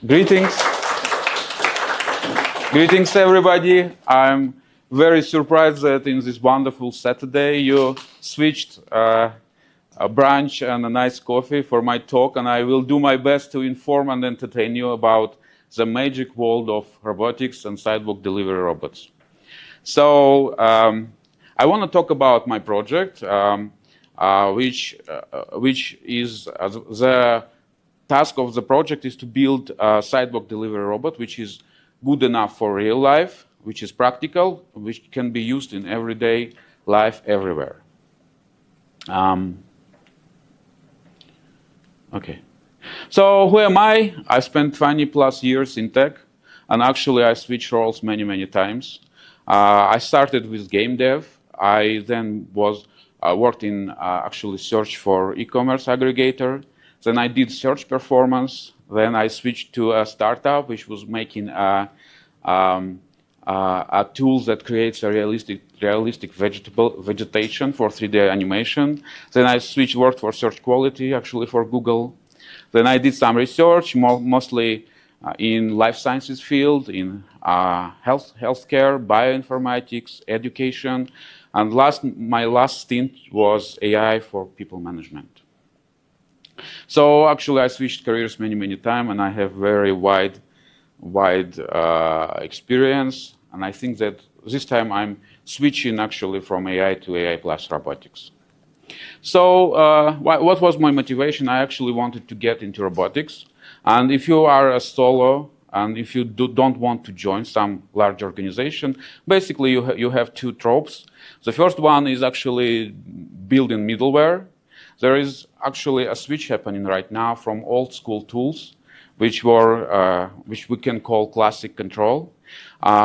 Greetings. Greetings, everybody. I'm very surprised that in this wonderful Saturday you switched a brunch and a nice coffee for my talk, and I will do my best to inform and entertain you about the magic world of robotics and sidewalk delivery robots. So I want to talk about my project, which is the task of the project is to build a sidewalk delivery robot, which is good enough for real life, which is practical, which can be used in everyday life everywhere. Okay. So who am I? I spent 20 plus years in tech, and actually I switched roles many times. I started with game dev. I then worked in actually search for e-commerce aggregator. Then I did search performance. Then I switched to a startup which was making a tool that creates a realistic vegetation for 3D animation. Then I worked for search quality, actually for Google. Then I did some research, mostly in life sciences field, in healthcare, bioinformatics, education, and my last stint was AI for people management. So actually, I switched careers many times, and I have very wide experience. And I think that this time I'm switching actually from AI to AI plus robotics. So what was my motivation? I actually wanted to get into robotics. And if you are a solo, and if you don't want to join some large organization, basically you have two tropes. The first one is actually building middleware. There is actually a switch happening right now from old school tools, which we can call classic control,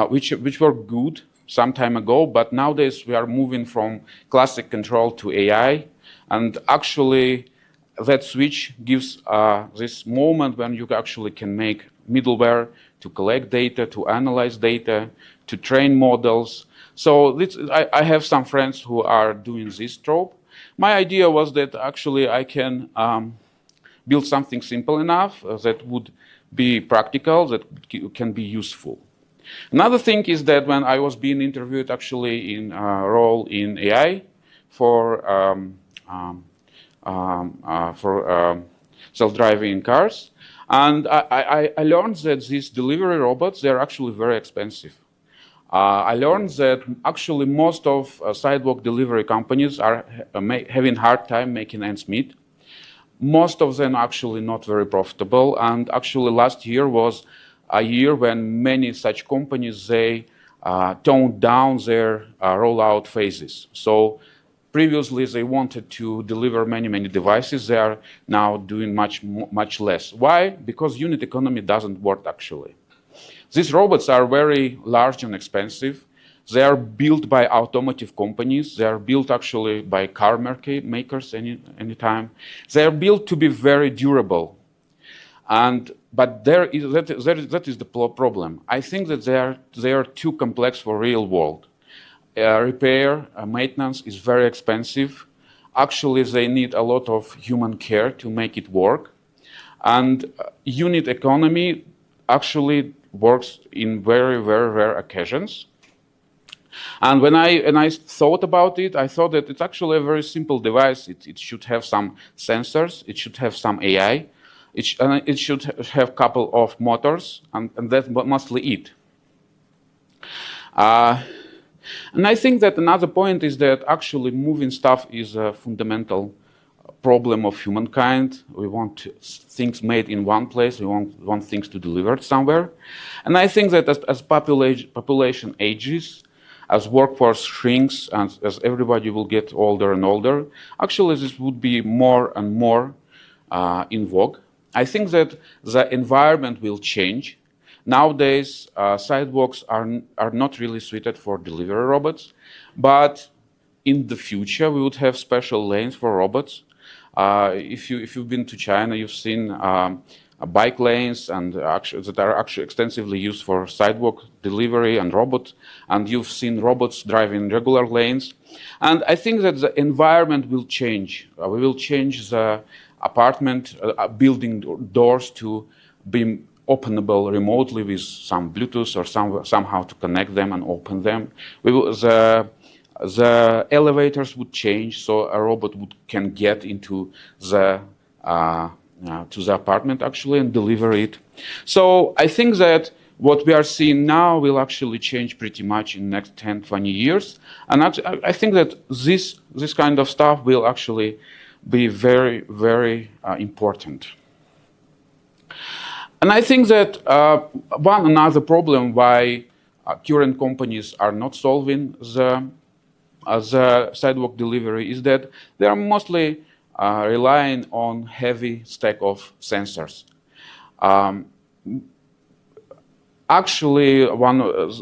which were good some time ago, but nowadays we are moving from classic control to AI, and actually that switch gives this moment when you actually can make middleware to collect data, to analyze data, to train models. So I have some friends who are doing this trope. My idea was that actually I can build something simple enough that would be practical, that can be useful. Another thing is that when I was being interviewed actually in a role in AI for self-driving cars, and I learned that these delivery robots, they're actually very expensive. I learned that actually most of sidewalk delivery companies are having hard time making ends meet. Most of them actually not very profitable, and actually last year was a year when many such companies, they toned down their rollout phases. So previously they wanted to deliver many devices. They are now doing much less. Why? Because unit economy doesn't work actually. These robots are very large and expensive. They are built by automotive companies. They are built actually by car makers anytime. They are built to be very durable. But that is the problem. I think that they are too complex for real world. Repair, maintenance is very expensive. Actually, they need a lot of human care to make it work. And unit economy actually works in very rare occasions. And when I thought about it, I thought that it's actually a very simple device. It should have some sensors. It should have some AI. It should have a couple of motors, and that's mostly it. And I think that another point is that actually moving stuff is a fundamental problem of humankind. We want things made in one place. We want things to deliver somewhere. And I think that as population ages, as workforce shrinks, and as everybody will get older and older, actually this would be more and more in vogue. I think that the environment will change. Nowadays, sidewalks are not really suited for delivery robots, but in the future we would have special lanes for robots. If you've been to China, you've seen bike lanes and that are actually extensively used for sidewalk delivery and robots, and you've seen robots driving regular lanes. And I think that the environment will change. We will change the apartment building doors to be openable remotely with some Bluetooth or somehow to connect them and open them. The elevators would change, so a robot can get into the to the apartment actually and deliver it. So I think that what we are seeing now will actually change pretty much in the next 10, 20 years. And I think that this kind of stuff will actually be very, very important. And I think that another problem why current companies are not solving the sidewalk delivery is that they are mostly relying on heavy stack of sensors. Actually,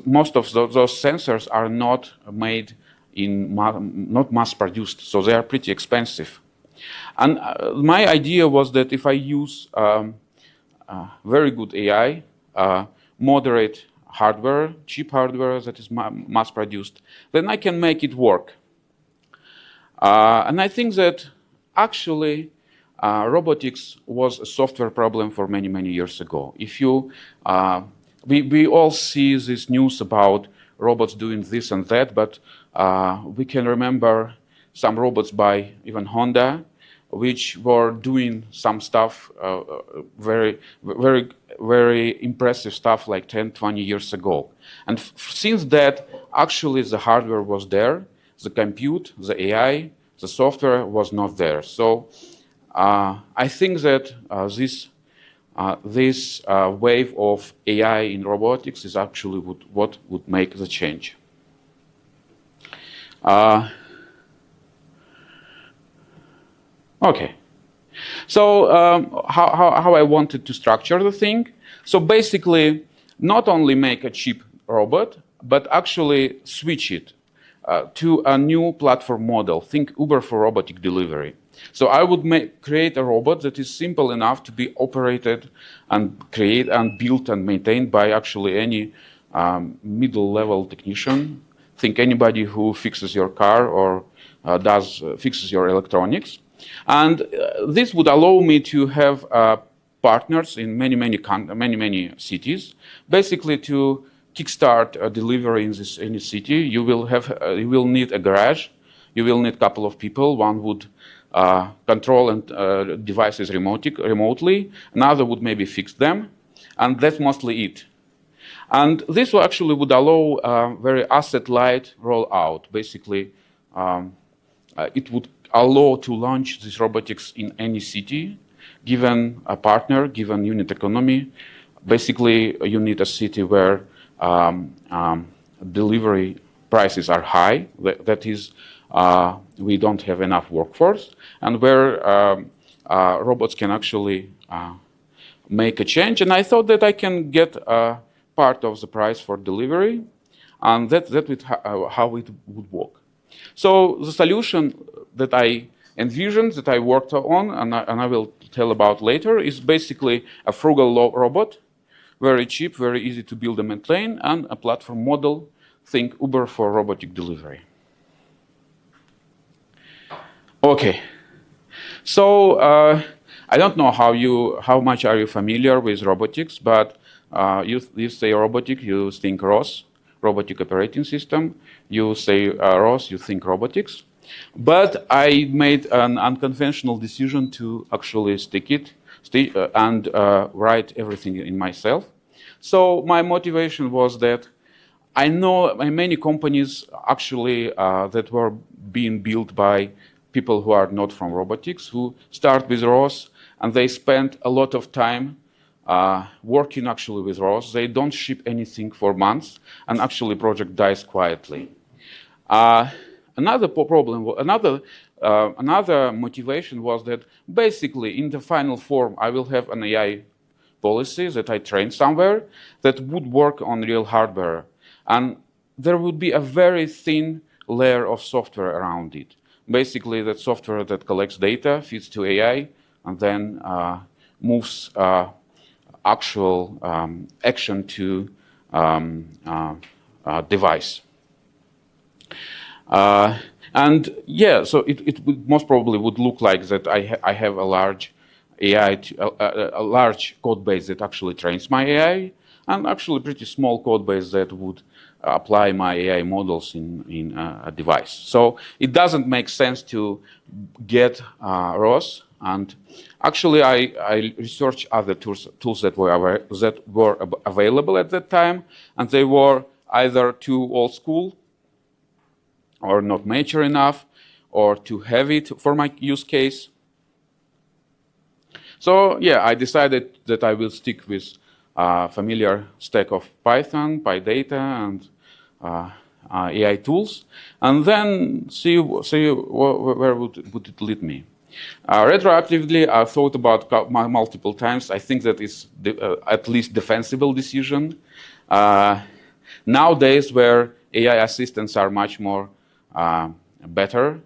most of those sensors are not made not mass produced, so they are pretty expensive. And my idea was that if I use very good AI, moderate hardware, cheap hardware that is mass produced, then I can make it work. And I think that actually robotics was a software problem for many, many years ago. If you, we all see this news about robots doing this and that, but we can remember some robots by even Honda, which were doing some stuff, very, very, very impressive stuff like 10, 20 years ago. And since that, actually the hardware was there, the compute, the AI, the software was not there. So I think that this wave of AI in robotics is actually what would make the change. Okay, so how I wanted to structure the thing. So basically, not only make a cheap robot, but actually switch it to a new platform model. Think Uber for robotic delivery. So I would create a robot that is simple enough to be operated and create and built and maintained by actually any middle-level technician. Think anybody who fixes your car or fixes your electronics. And this would allow me to have partners in many cities. Basically, to kickstart a delivery in any city, you will need a garage. You will need a couple of people. One would control devices remotely. Another would maybe fix them, and that's mostly it. And this actually would allow a very asset-light rollout. Basically, it would allow to launch this robotics in any city, given a partner, given unit economy. Basically, you need a city where delivery prices are high. That is, we don't have enough workforce, and where robots can actually make a change. And I thought that I can get part of the price for delivery, and that would how it would work. So the solution that I envisioned, that I worked on, and I will tell about later, is basically a frugal robot, very cheap, very easy to build and maintain, and a platform model. Think Uber for robotic delivery. Okay, so I don't know how much are you familiar with robotics, but you say robotic, you think ROS, robotic operating system. You say ROS, you think robotics. But I made an unconventional decision to actually stick it and write everything in myself. So my motivation was that I know many companies actually that were being built by people who are not from robotics, who start with ROS, and they spend a lot of time working actually with ROS. They don't ship anything for months, and actually project dies quietly. Another problem, another motivation was that basically in the final form, I will have an AI policy that I trained somewhere that would work on real hardware. And there would be a very thin layer of software around it. Basically, that software that collects data, feeds to AI, and then moves actual action to device. And yeah, so it would most probably would look like that I have a large AI, a large code base that actually trains my AI, and actually pretty small code base that would apply my AI models in a device. So it doesn't make sense to get ROS. And actually, I researched other tools that were available at that time, and they were either too old school, or not mature enough, or too heavy for my use case. So yeah, I decided that I will stick with familiar stack of Python, PyData, and AI tools, and then see where would it lead me. Retroactively, I thought about multiple times. I think that is at least defensible decision. Nowadays, where AI assistants are much more better,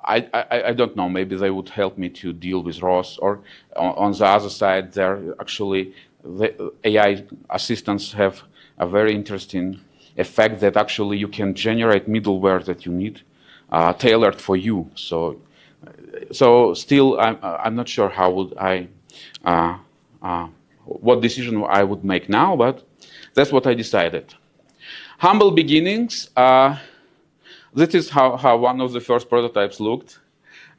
I don't know, maybe they would help me to deal with ROS, or on the other side, there actually the AI assistants have a very interesting effect that actually you can generate middleware that you need tailored for you. So still, I'm not sure how would I, what decision I would make now, but that's what I decided. Humble beginnings. This is how one of the first prototypes looked.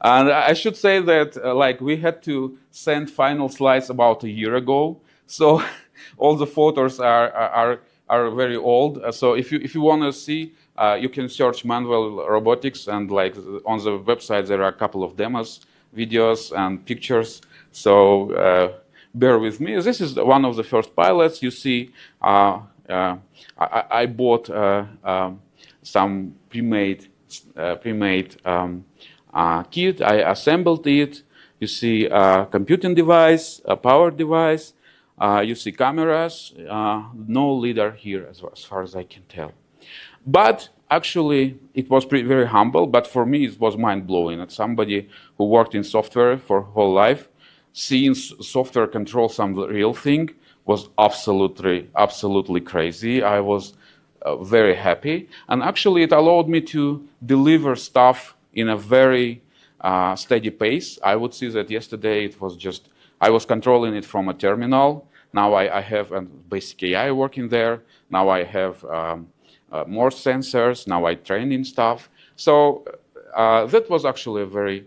And I should say that like we had to send final slides about a year ago. So all the photos are very old. So if you want to see, you can search manual robotics, and like on the website there are a couple of demos, videos, and pictures. So bear with me. This is one of the first pilots. You see, I bought some pre-made kit. I assembled it. You see a computing device, a power device. You see cameras. No leader here, as far as I can tell. But actually, it was very humble. But for me, it was mind-blowing. As somebody who worked in software for whole life, seeing software control some real thing was absolutely crazy. I was very happy, and actually, it allowed me to deliver stuff in a very steady pace. I would see that yesterday it was just I was controlling it from a terminal. Now I have a basic AI working there. Now I have more sensors. Now I train in stuff. So that was actually very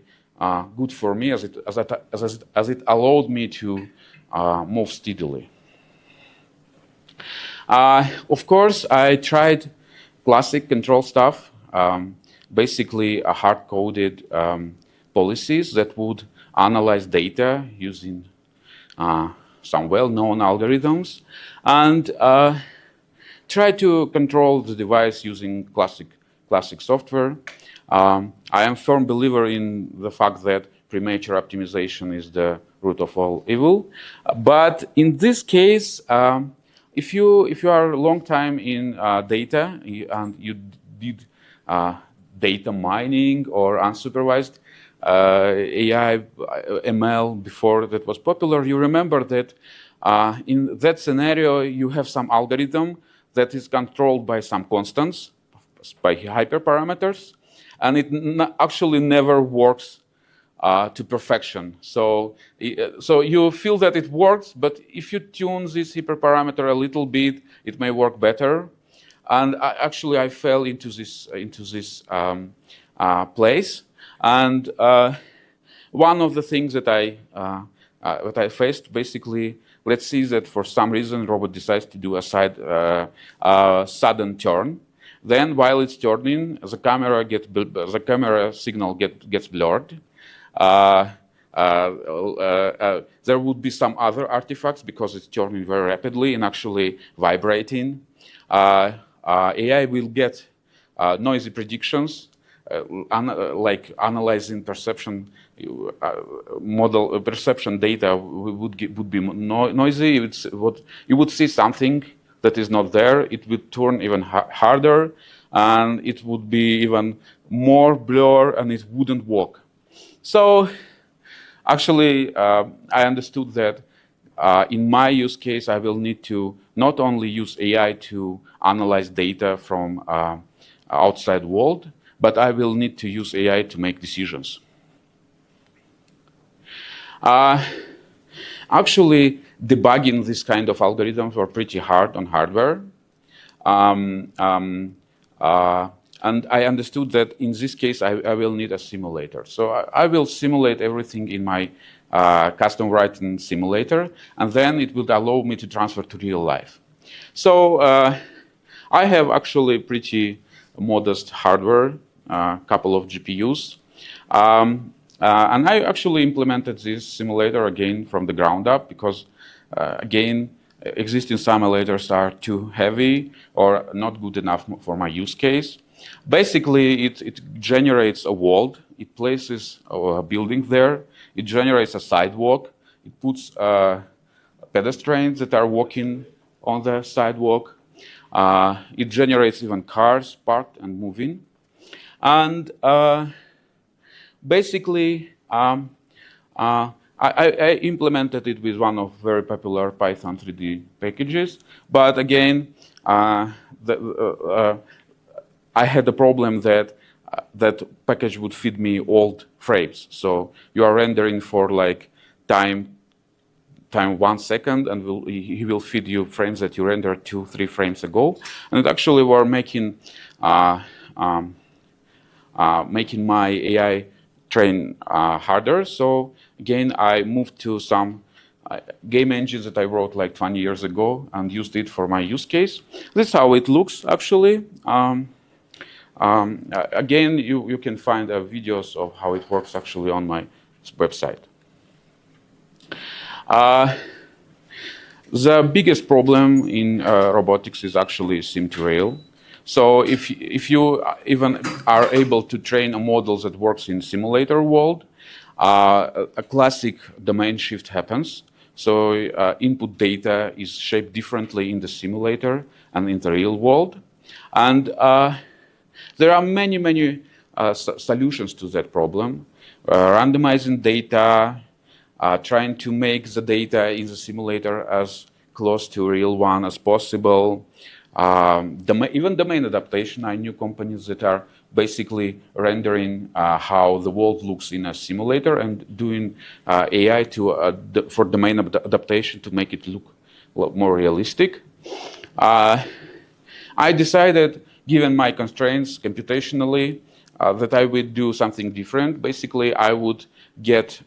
good for me, as it allowed me to move steadily. Of course, I tried classic control stuff, basically hard-coded policies that would analyze data using some well-known algorithms, and try to control the device using classic software. I am a firm believer in the fact that premature optimization is the root of all evil. But in this case, if you are a long time in data and you did data mining or unsupervised AI, ML before that was popular, you remember that in that scenario you have some algorithm that is controlled by some constants, by hyperparameters, and it actually never works to perfection. So you feel that it works, but if you tune this hyperparameter a little bit, it may work better. And actually, I fell into this place. And one of the things that I faced, basically, let's see that for some reason robot decides to do a sudden turn. Then, while it's turning, the camera signal gets blurred. There would be some other artifacts because it's turning very rapidly and actually vibrating. AI will get noisy predictions, like analyzing perception model perception data would be noisy. You would see something that is not there. It would turn even harder, and it would be even more blur, and it wouldn't work. So actually, I understood that in my use case, I will need to not only use AI to analyze data from outside world, but I will need to use AI to make decisions. Actually, debugging this kind of algorithms were pretty hard on hardware. Um, um, and I understood that in this case, I will need a simulator. So I will simulate everything in my custom writing simulator, and then it will allow me to transfer to real life. So I have actually pretty modest hardware, a couple of GPUs. And I actually implemented this simulator again from the ground up because, again, existing simulators are too heavy or not good enough for my use case. Basically, it generates a world, it places a building there, it generates a sidewalk, it puts pedestrians that are walking on the sidewalk, it generates even cars parked and moving. And basically, I implemented it with one of very popular Python 3D packages. But again, I had a problem that that package would feed me old frames. So you are rendering for like time 1 second, and he will feed you frames that you rendered 2-3 frames ago. And it actually were making making my AI train harder. So again, I moved to some game engines that I wrote like 20 years ago and used it for my use case. This is how it looks actually. Again, you can find videos of how it works actually on my website. The biggest problem in robotics is actually sim-to-rail. So if you even are able to train a model that works in simulator world, a classic domain shift happens. So input data is shaped differently in the simulator and in the real world. And there are many solutions to that problem. Randomizing data, trying to make the data in the simulator as close to real one as possible. Even domain adaptation. I knew companies that are basically rendering how the world looks in a simulator and doing AI for domain adaptation to make it look more realistic. I decided, given my constraints computationally, that I would do something different. Basically, I would get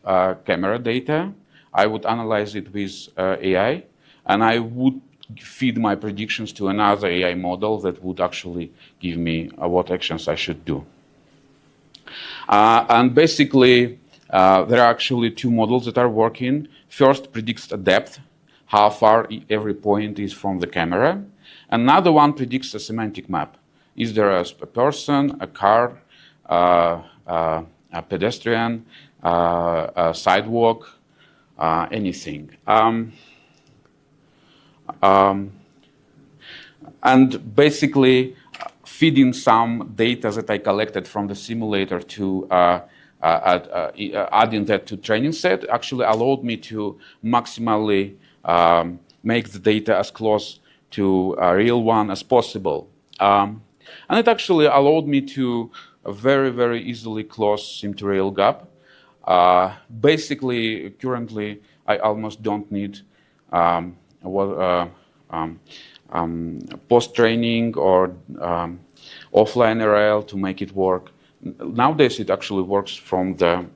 camera data, I would analyze it with AI, and I would feed my predictions to another AI model that would actually give me what actions I should do. And basically, there are actually two models that are working. First predicts the depth, how far every point is from the camera. Another one predicts a semantic map. Is there a person, a car, a pedestrian, a sidewalk, anything. And basically feeding some data that I collected from the simulator to adding that to training set actually allowed me to maximally make the data as close to a real one as possible. And it actually allowed me to very easily close sim-to-rail gap. Basically, currently, I almost don't need post-training or offline RL to make it work. Nowadays, it actually works from the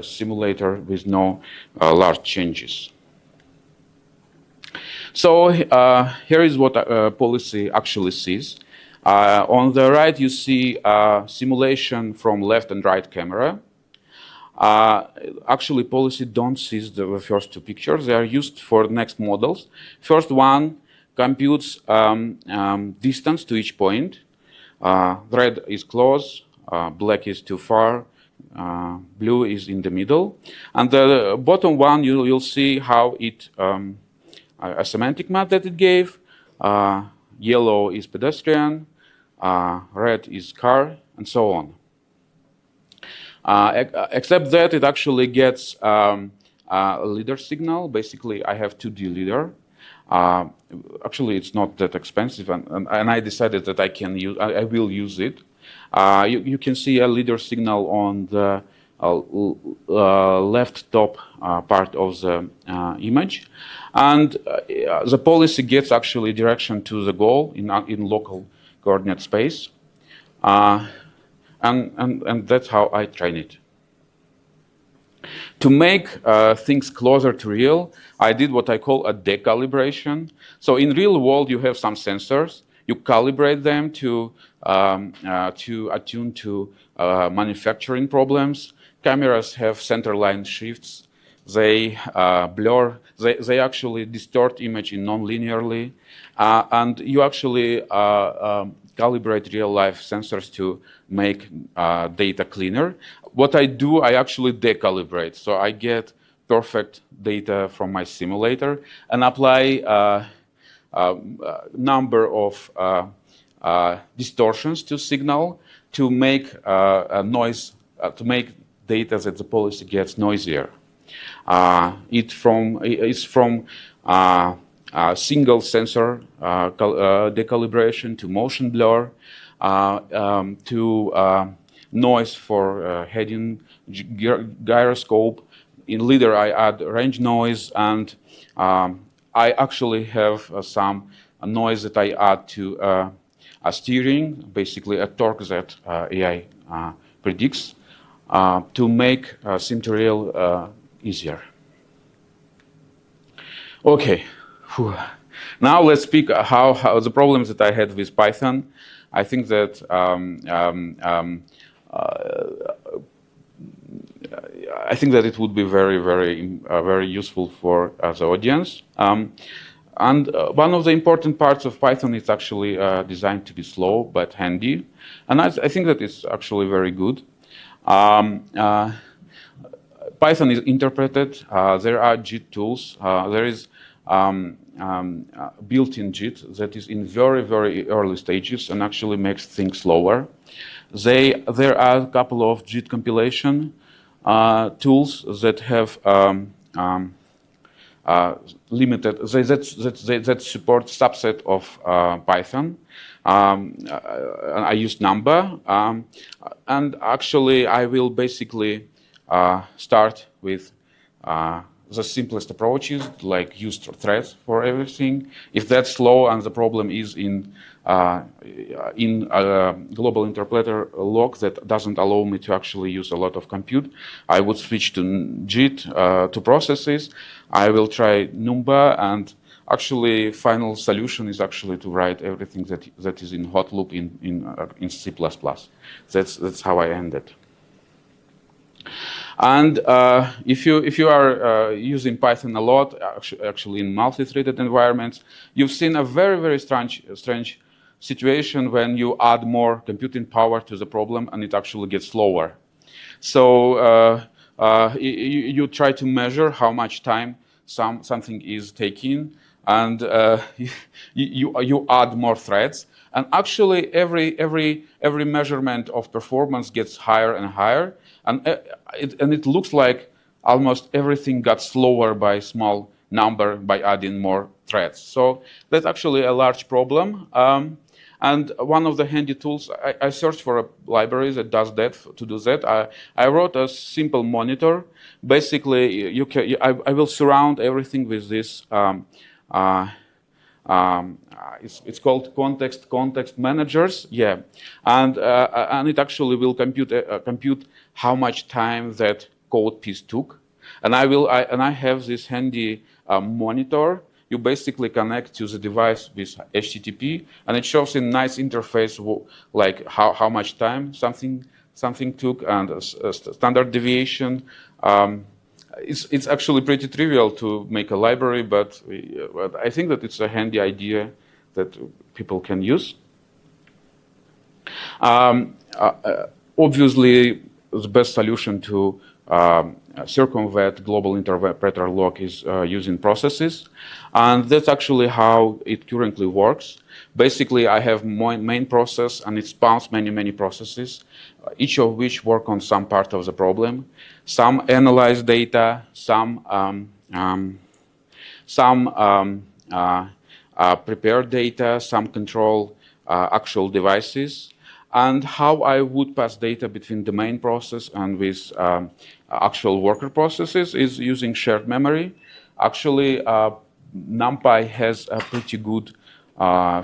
simulator with no large changes. So here is what policy actually sees. On the right, you see simulation from left and right camera. Actually, policy don't see the first two pictures. They are used for next models. First one computes distance to each point. Red is close, black is too far, blue is in the middle. And the bottom one, you'll see how it, a semantic map that it gave. Yellow is pedestrian, red is car, and so on. Except that it actually gets a leader signal. Basically, I have 2D leader. Actually, it's not that expensive, and I decided that I will use it. You can see a leader signal on the left top part of the image, and the policy gets actually direction to the goal in local coordinate space, and that's how I train it. To make things closer to real, I did what I call a decalibration. So in real world, you have some sensors. You calibrate them to attune to manufacturing problems. Cameras have centerline shifts. They blur. They actually distort image in non-linearly, and you actually calibrate real-life sensors to make data cleaner. What I do, I actually decalibrate. So I get perfect data from my simulator and apply a number of distortions to signal to make a noise, to make data that the policy gets noisier. It's from single sensor decalibration to motion blur to noise for heading gyroscope. In leader, I add range noise, and I actually have some noise that I add to a steering, basically a torque that AI predicts, to make sim to real easier. Okay. Whew. Now let's speak how the problems that I had with Python. I think that it would be very useful for the audience. And one of the important parts of Python is actually designed to be slow but handy, and I think that it's actually very good. Python is interpreted. There are JIT tools. There is built-in JIT that is in very early stages and actually makes things slower. There are a couple of JIT compilation tools that have limited that support subset of Python. I use Number, and actually I will basically start with the simplest approaches, like use threads for everything. If that's slow and the problem is in a global interpreter log that doesn't allow me to actually use a lot of compute, I would switch to JIT to processes. I will try Number, and actually final solution is actually to write everything that is in hot loop in C++. That's how I end it. And if you are using Python a lot, actually in multi-threaded environments, you've seen a very strange situation when you add more computing power to the problem and it actually gets slower. So you try to measure how much time something is taking, and you add more threads, and actually every measurement of performance gets higher and higher, and it looks like almost everything got slower by small number by adding more threads. So that's actually a large problem. And one of the handy tools, I searched for a library that does that. To do that, I wrote a simple monitor. Basically, I will surround everything with this. It's called context managers. Yeah, and it actually will compute how much time that code piece took. And I have this handy monitor. You basically connect to the device with HTTP, and it shows in nice interface like how much time something took and standard deviation. It's actually pretty trivial to make a library, but I think that it's a handy idea that people can use. Obviously, the best solution to circumvent global interpreter lock is using processes, and that's actually how it currently works. Basically, I have my main process, and it spawns many processes, each of which work on some part of the problem. Some analyze data, some prepare data, some control actual devices. and how I would pass data between the main process and with actual worker processes is using shared memory. Actually, NumPy has a pretty good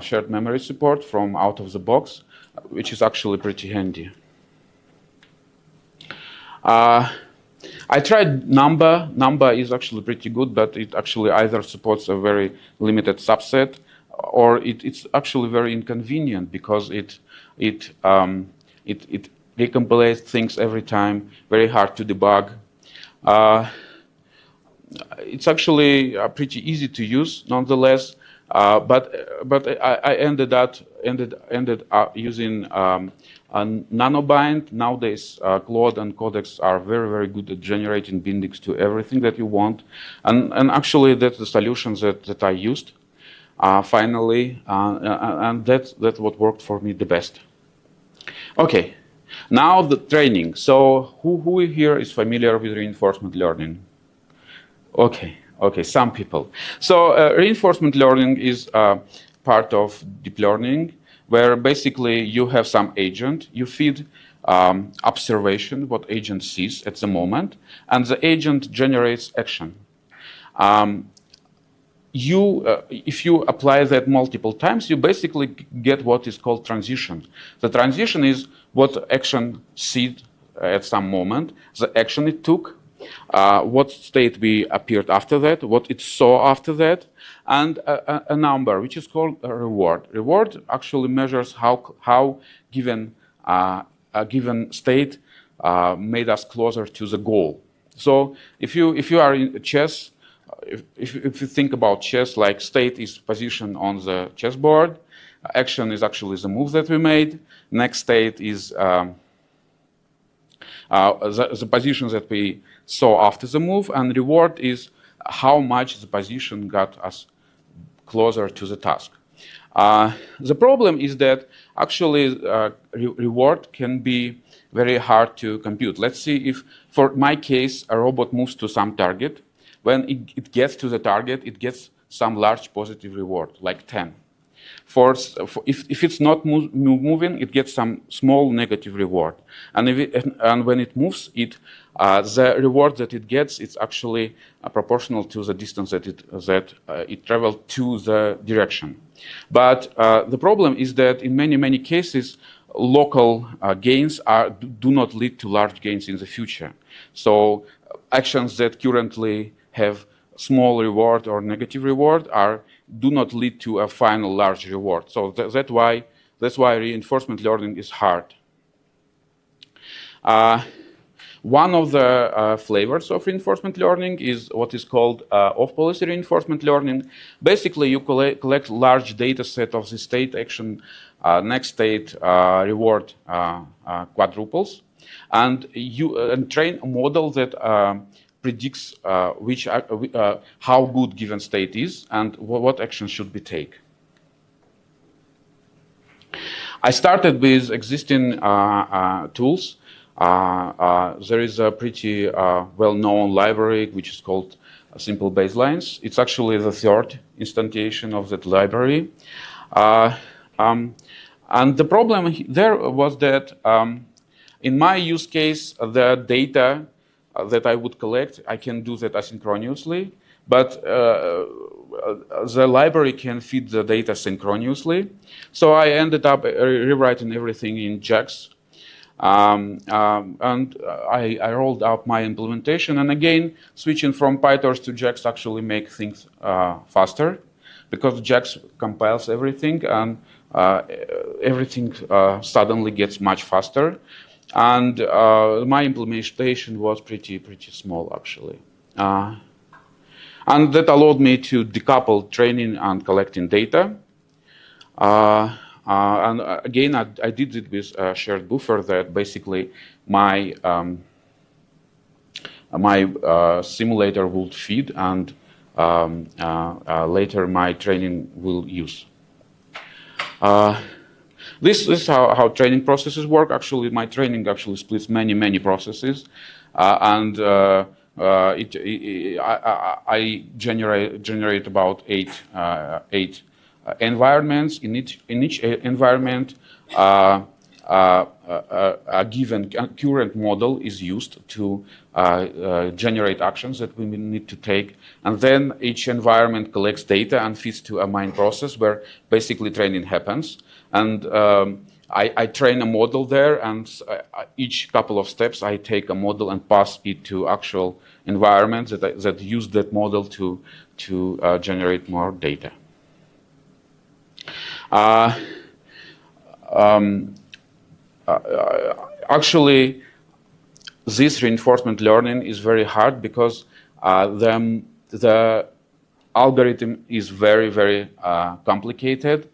shared memory support from out of the box, which is actually pretty handy. I tried Numba. Numba is actually pretty good, but it actually either supports a very limited subset, or it's actually very inconvenient because it recompiles things every time, very hard to debug. It's actually pretty easy to use, nonetheless. But I ended up using nanobind. Nowadays, Claude and Codex are very good at generating bindings to everything that you want, and actually that's the solutions that I used finally, and that's what worked for me the best. Okay, now the training. So who here is familiar with reinforcement learning? Okay, some people. So reinforcement learning is part of deep learning, where basically you have some agent, you feed observation, what agent sees at the moment, and the agent generates action. If you apply that multiple times, you basically get what is called transition. The transition is what action seed at some moment, the action it took, what state we appeared after that, what it saw after that, and a number, which is called a reward. Reward actually measures how given a given state made us closer to the goal. So if you are in chess, if you think about chess, like state is position on the chessboard, action is actually the move that we made, next state is the position that we saw after the move, and reward is how much the position got us closer to the task. The problem is that actually reward can be very hard to compute. Let's see if, for my case, a robot moves to some target. When it gets to the target, it gets some large positive reward, like 10. If it's not moving, it gets some small negative reward. And when it moves, the reward that it gets is actually proportional to the distance that it traveled to the direction. But the problem is that in many cases, local gains do not lead to large gains in the future. So actions that currently have small reward or negative reward do not lead to a final large reward. So that's why reinforcement learning is hard. One of the flavors of reinforcement learning is what is called off-policy reinforcement learning. Basically, you collect large data set of the state action, next state reward quadruples, and train a model that predicts how good given state is and what action should be taken. I started with existing tools. There is a pretty well-known library which is called Simple Baselines. It's actually the third instantiation of that library. And the problem there was that in my use case, the data that I would collect, I can do that asynchronously, but the library can feed the data synchronously. So I ended up rewriting everything in JAX. And I rolled out my implementation. And again, switching from PyTorch to JAX actually make things faster, because JAX compiles everything, and everything suddenly gets much faster. And my implementation was pretty small, actually. And that allowed me to decouple training and collecting data. And again, I did it with a shared buffer that basically my simulator would feed, and later my training will use. This is how training processes work. Actually, my training actually splits many processes, and I generate about eight environments. In each environment, a given current model is used to generate actions that we need to take. And then each environment collects data and feeds to a main process where basically training happens. And I train a model there, and each couple of steps I take a model and pass it to actual environments that use that model to generate more data. Actually, this reinforcement learning is very hard because the algorithm is very, very complicated.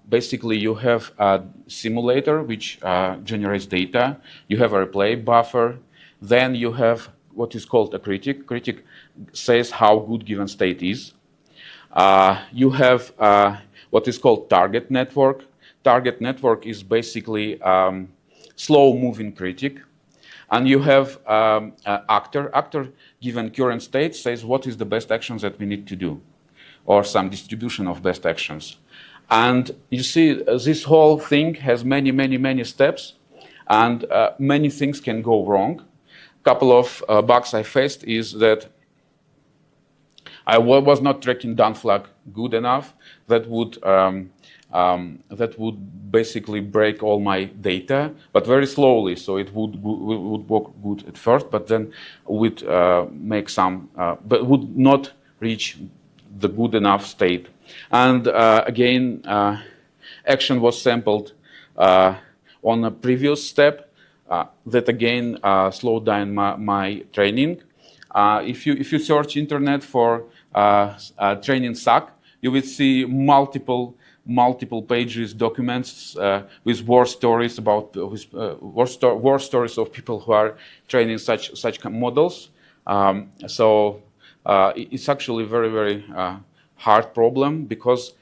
Basically, you have a simulator which generates data. You have a replay buffer. Then you have what is called a critic. Critic says how good given state is. You have what is called target network. Target network is basically slow-moving critic. And you have actor. Actor, given current state, says what is the best actions that we need to do, or some distribution of best actions. And you see, this whole thing has many, many, many steps, and many things can go wrong. A couple of bugs I faced is that I was not tracking down flag good enough. That would basically break all my data, but very slowly. So it would work good at first, but then would make some, but would not reach the good enough state. And again, action was sampled on a previous step. That again slowed down my training. If you search internet for training suck, you will see multiple pages, documents with war stories about war stories of people who are training such models. So it's actually very, very hard problem because,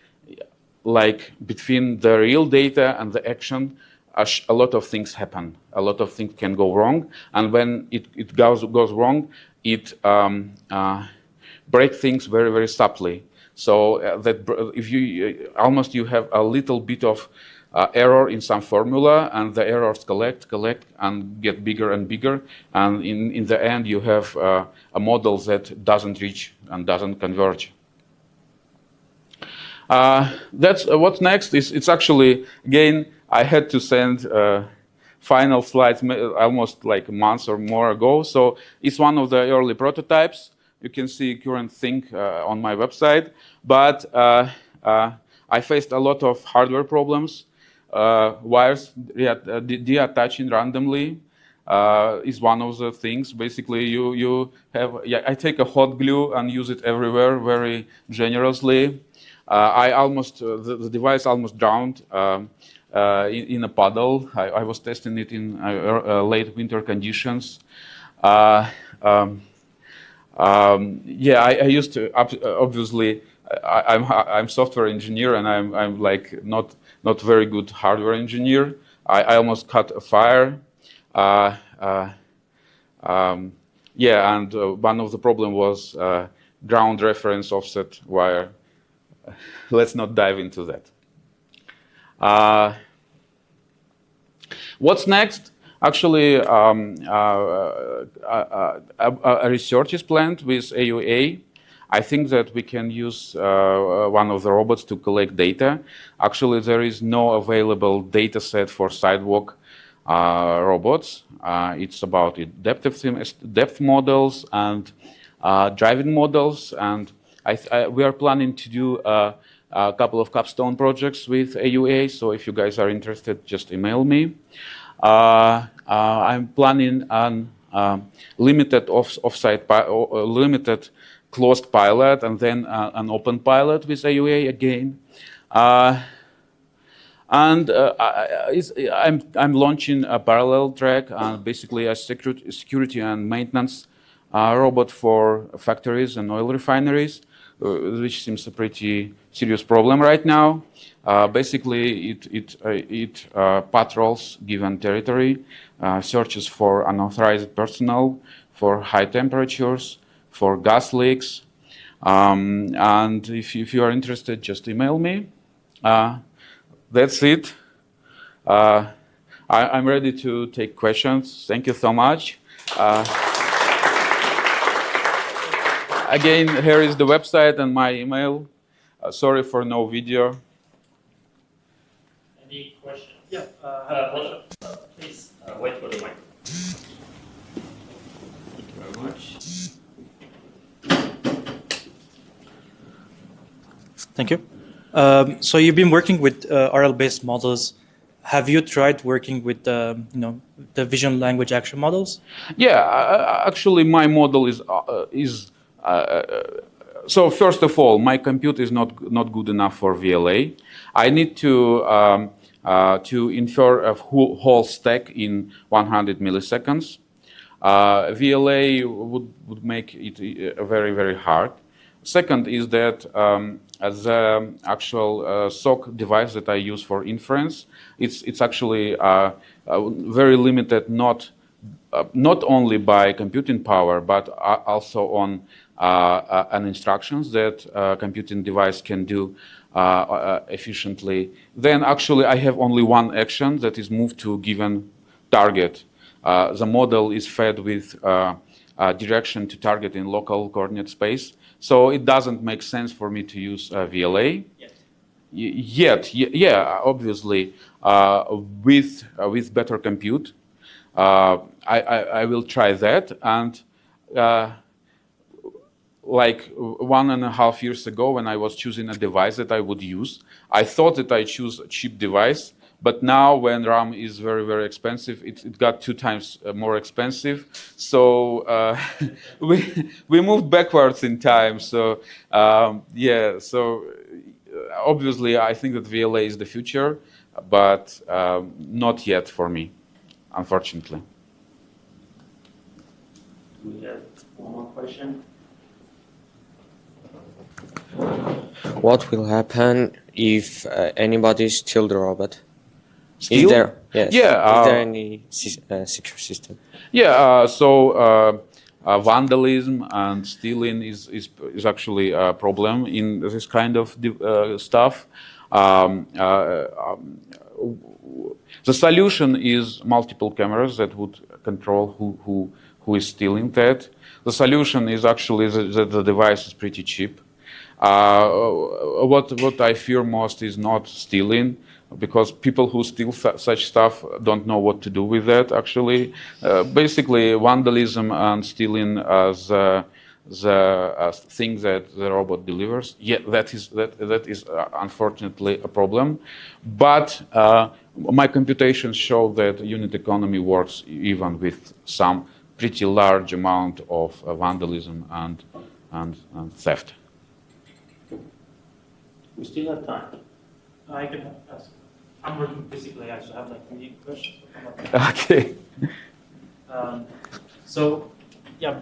like, between the real data and the action, a lot of things happen. A lot of things can go wrong, and when it goes wrong, it breaks things very, very subtly. So that if you almost you have a little bit of error in some formula, and the errors collect and get bigger and bigger, and in the end you have a model that doesn't reach and doesn't converge. That's what's next. It's actually, again, I had to send final slides almost like a month or more ago. So it's one of the early prototypes. You can see current thing on my website. But I faced a lot of hardware problems. Wires deattaching randomly is one of the things. Basically, you have, I take a hot glue and use it everywhere very generously. The device almost drowned in a puddle. I was testing it in late winter conditions. I used to, obviously, I'm software engineer, and I'm like not very good hardware engineer. I almost caught a fire. And one of the problem was ground reference offset wire. Let's not dive into that. What's next? Actually, a research is planned with AUA. I think that we can use one of the robots to collect data. Actually, there is no available data set for sidewalk robots. It's about depth models and driving models, and we are planning to do a couple of capstone projects with AUA. So if you guys are interested, just email me. I'm planning on limited limited closed pilot, and then an open pilot with AUA again. I'm launching a parallel track, basically a security and maintenance robot for factories and oil refineries, which seems a pretty serious problem right now. Basically, it patrols given territory, searches for unauthorized personnel, for high temperatures, for gas leaks. And if you are interested, just email me. That's it. I'm ready to take questions. Thank you so much. Again, here is the website and my email. Sorry for no video. Any questions? Yeah. Please wait for the mic. Thank you very much. Thank you. So you've been working with RL-based models. Have you tried working with the vision language action models? Yeah, actually, my model is so. First of all, my compute is not good enough for VLA. I need to infer a whole stack in 100 milliseconds. VLA would make it very, very hard. Second is that the actual SOC device that I use for inference, it's actually very limited, not only by computing power, but also on an instructions that computing device can do efficiently. Then actually I have only one action that is moved to a given target. The model is fed with direction to target in local coordinate space. So it doesn't make sense for me to use VLA. Yeah, obviously, with better compute, I will try that. And like 1.5 years ago, when I was choosing a device that I would use, I thought that I choose a cheap device. But now, when RAM is very, very expensive, it got 2 times more expensive. So we moved backwards in time. So yeah, so obviously, I think that VLA is the future, but not yet for me, unfortunately. We have one more question. What will happen if anybody steals the robot? Steal? Is there, yes. Yeah, is there any secure system? Yeah, so vandalism and stealing is actually a problem in this kind of stuff. The solution is multiple cameras that would control who is stealing that. The solution is actually that the device is pretty cheap. What I fear most is not stealing, because people who steal such stuff don't know what to do with that, actually. Basically, vandalism and stealing as the thing that the robot delivers, yeah, that is unfortunately a problem. But my computations show that unit economy works even with some pretty large amount of vandalism and theft. We still have time. I can ask. I'm working physically. I should have like 3 questions. Okay. So, yeah,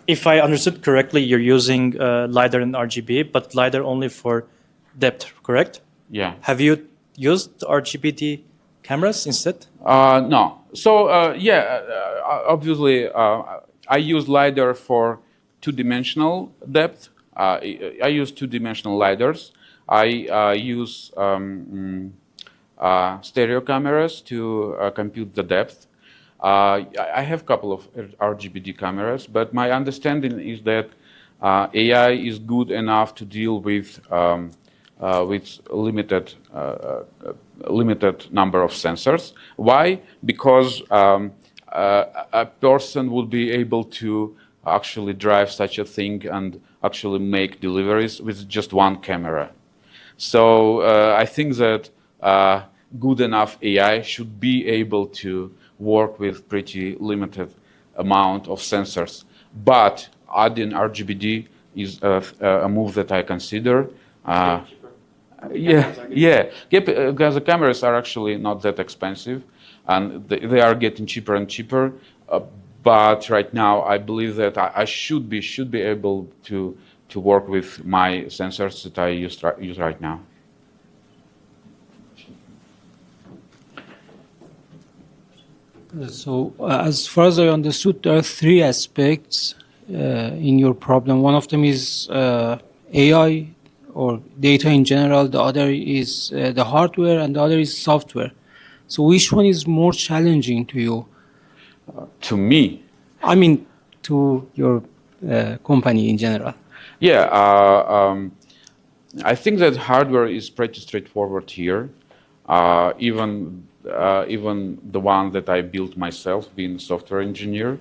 if I understood correctly, you're using LiDAR and RGB, but LiDAR only for depth, correct? Yeah. Have you used RGBD cameras instead? No. So yeah, obviously, I use LiDAR for 2-dimensional depth. I use 2-dimensional LiDARs. I use stereo cameras to compute the depth. I have a couple of RGBD cameras, but my understanding is that AI is good enough to deal with limited number of sensors. Why? Because a person would be able to actually drive such a thing and actually make deliveries with just one camera. So I think that good enough AI should be able to work with pretty limited amount of sensors. But adding RGBD is a move that I consider. Yeah. Because the cameras are actually not that expensive, and they are getting cheaper and cheaper. But right now, I believe that I should be able to work with my sensors that I use right now. So, as far as I understood, there are 3 aspects in your problem. One of them is AI or data in general. The other is the hardware, and the other is software. So which one is more challenging to you? To me, I mean, to your company in general. yeah, I think that hardware is pretty straightforward here. Even the one that I built myself, being a software engineer,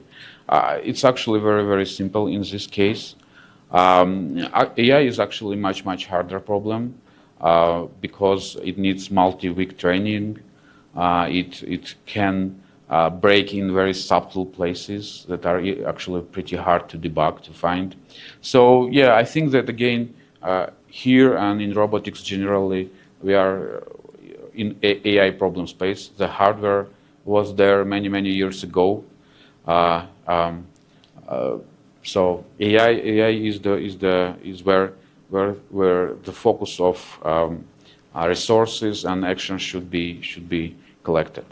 it's actually very, very simple in this case. AI is actually much harder problem because it needs multi-week training. It can break in very subtle places that are actually pretty hard to debug, to find. So yeah, I think that again, here and in robotics generally, we are in AI problem space. The hardware was there many years ago. Uh, um, so AI is where the focus of resources and action should be collected.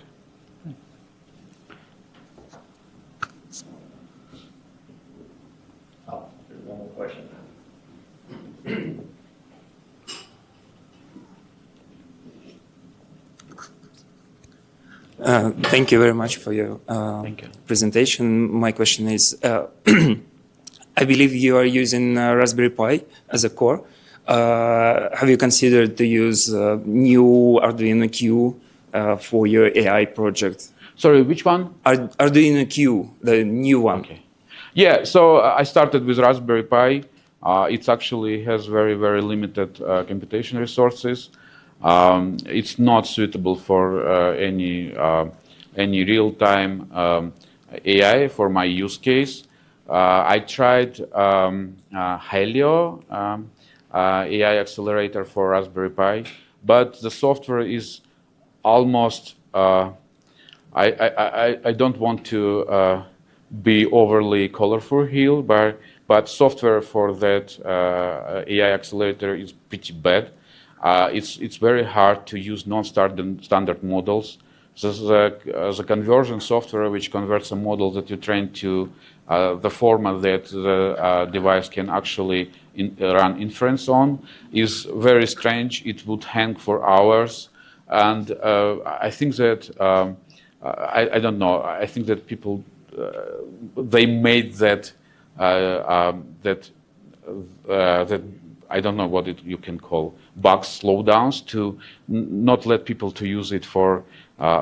Oh, there's one more question. Thank you very much for your Thank you. presentation. My question is, I believe you are using Raspberry Pi as a core. Have you considered to use new Arduino Q for your AI project? Sorry, which one? Arduino Q, the new one. Okay. Yeah, so I started with Raspberry Pi. It actually has very limited computation resources. It's not suitable for any real-time AI for my use case. I tried Helio AI accelerator for Raspberry Pi, but the software is almost. I don't want to be overly colorful here, but software for that AI accelerator is pretty bad. It's very hard to use non-standard models. So the conversion software which converts a model that you train to the format that the device can actually run inference on is very strange. It would hang for hours, and I think that I don't know. I think that people they made that that I don't know what you can call bug slowdowns to not let people to use it for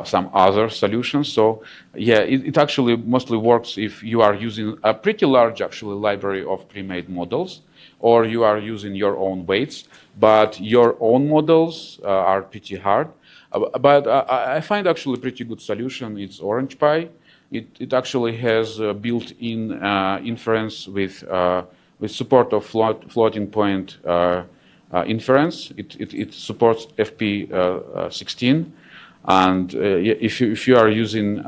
some other solutions. So yeah, it actually mostly works if you are using a pretty large actually library of pre-made models, or you are using your own weights. But your own models are pretty hard. But I find actually a pretty good solution. It's Orange Pi. It actually has built-in inference with support of floating point inference. It supports FP16, and if you are using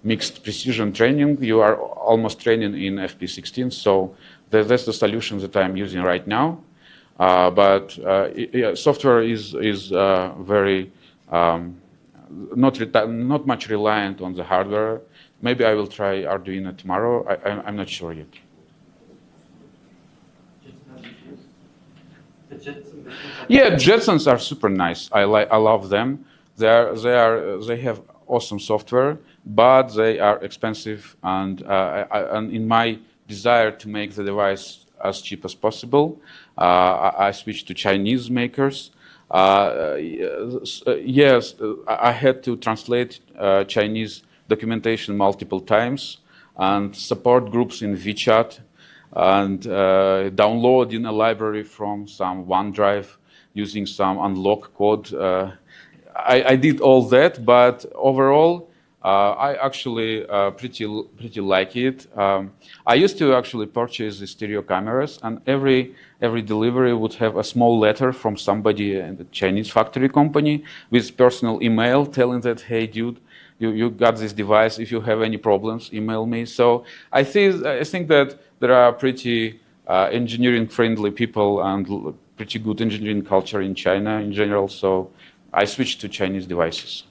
mixed precision training, you are almost training in FP16. So that's the solution that I'm using right now. But yeah, software is very not much reliant on the hardware. Maybe I will try Arduino tomorrow. I'm not sure yet. Yeah, Jetsons are super nice. I love them. They have awesome software, but they are expensive. And in my desire to make the device as cheap as possible, I switched to Chinese makers. Yes, I had to translate Chinese documentation multiple times and support groups in WeChat and downloading a library from some OneDrive using some unlock code. I did all that, but overall, I actually pretty like it. I used to actually purchase the stereo cameras, and every delivery would have a small letter from somebody in the Chinese factory company with personal email telling that, hey, dude, you got this device. If you have any problems, email me. So I think that there are pretty engineering-friendly people and pretty good engineering culture in China in general. So I switched to Chinese devices.